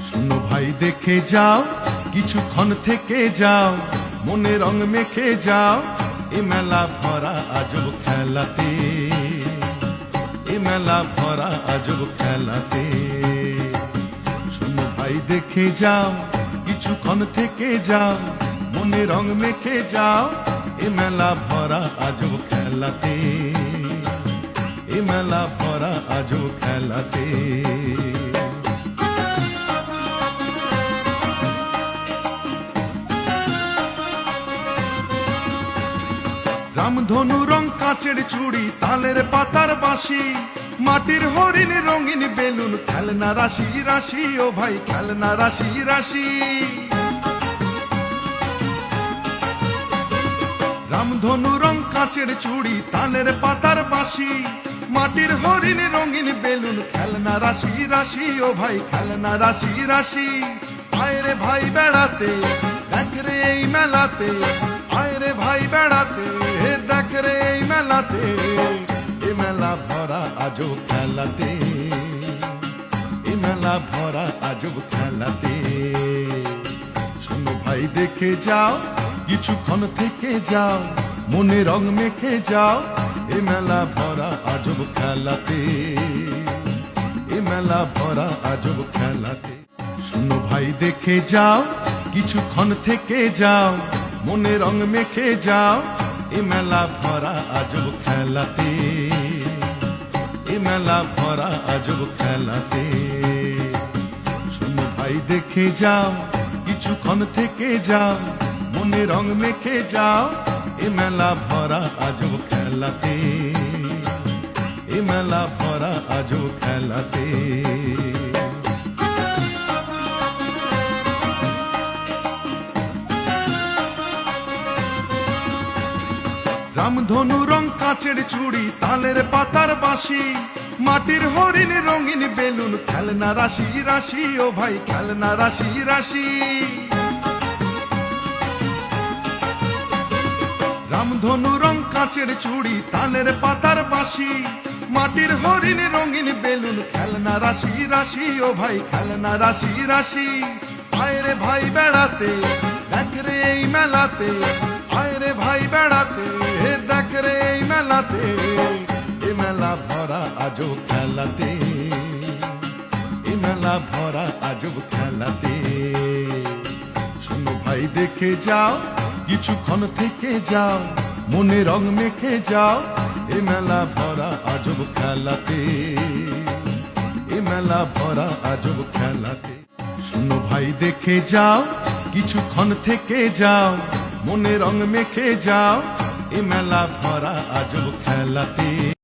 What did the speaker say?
শুনো ভাই দেখে যাও, কিছুক্ষণ থেকে যাও, মনে রং মেখে যাও, এ মেলা ভরা আজব খেলাতে, এ মেলা ভরা আজব খেলাতে। শুনো ভাই দেখে যাও, কিছুক্ষণ থেকে যাও, মনে রং মেখে যাও, এ মেলা ভরা আজব খেলাতে, এ মেলা ভরা আজব খেলাতে। রামধনু রং কাঁচের চুড়ি, তালের পাতার বাঁশি, মাটির হরিণ রঙিন বেলুন, খেলনা রাশি রাশি, ও ভাই খেলনা রাশি রাশি। রামধনু রং কাঁচের চুড়ি, তালের পাতার বাঁশি, মাটির হরিণ রঙিন বেলুন, খেলনা রাশি রাশি, ও ভাই খেলনা রাশি রাশি। আয় রে ভাই বেড়াতে, দেখ রে এই মেলাতে, আয় রে ভাই বেড়াতে, দেখ রে এই মেলাতে, এ মেলা ভরা আজব খেলাতে, এ মেলা ভরা আজব খেলাতে। শোনো ভাই দেখে যাও, কিছুক্ষণ থেকে যাও, মনে রং মেখে যাও, এ মেলা ভরা আজব খেলাতে, এ মেলা ভরা আজব খেলাতে। শুনো ভাই দেখে যাও, কিছুক্ষণ থেকে যাও, মনে রং মেখে যাও, এ মেলা ভরা আজব খেলাতে, এ মেলা ভরা আজব খেলাতে। শুনো ভাই দেখে যাও, কিছুক্ষণ থেকে যাও, মনে রং মেখে যাও, এ মেলা ভরা আজব খেলাতে, এ মেলা ভরা আজব খেলাতে। রামধনু রং কাঁচের চুড়ি, তালের পাতার বাঁশি, মাটির হরিণ রঙিন বেলুন, খেলনা রাশি রাশি, ও ভাই খেলনা রাশি রাশি। রামধনু রং কাঁচের চুড়ি, তালের পাতার বাঁশি, মাটির হরিণ রঙিন বেলুন, খেলনা রাশি রাশি, ও ভাই খেলনা রাশি রাশি। আয় রে ভাই বেড়াতে, দেখ রে এই মেলাতে, আয় রে ভাই বেড়াতে, দেখ রে এই মেলাতে, এ মেলা ভরা আজব খেলাতে, এ মেলা ভরা আজব খেলাতে। শোনো ভাই দেখে যাও, কিছুক্ষণ থেকে যাও, মনে রং মেখে যাও, এ মেলা ভরা আজব খেলাতে, এ মেলা ভরা আজব খেলাতে। শুনো ভাই দেখে যাও, কিছুক্ষণ থেকে যাও, মনে রং মেখে যাও, এ মেলা ভরা আজব খেলাতে।